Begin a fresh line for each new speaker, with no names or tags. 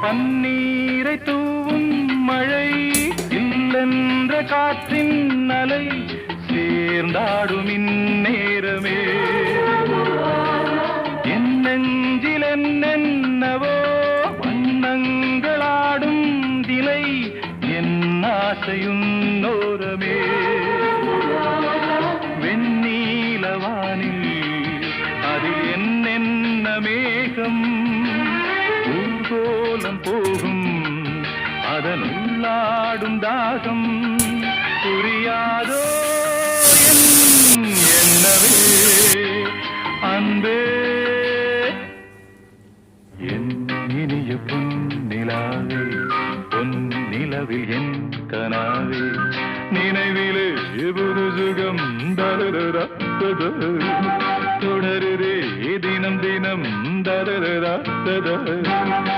பன்னீரை தூவும் மழை இல்லென்ற காற்றின் அலை சேர்ந்தாடும் இந்நேரமே என் நெஞ்சில் என்னென்னவோ வண்ணங்களாடும் திலை என் ஆசையுன்னோரமே வெண்ணீலவானில் அதில் என்னென்ன மேகம் ஊர்கோலம் போகும் அதன் உள்ளாடும் தாகம் புரியாதோ என்னவே அன்பே என் இனிய பொன்னிலாவே பொன்னிலவில் என் கனாவே நினைவிலே புது சுகம் தொடருதே தினம் தினம்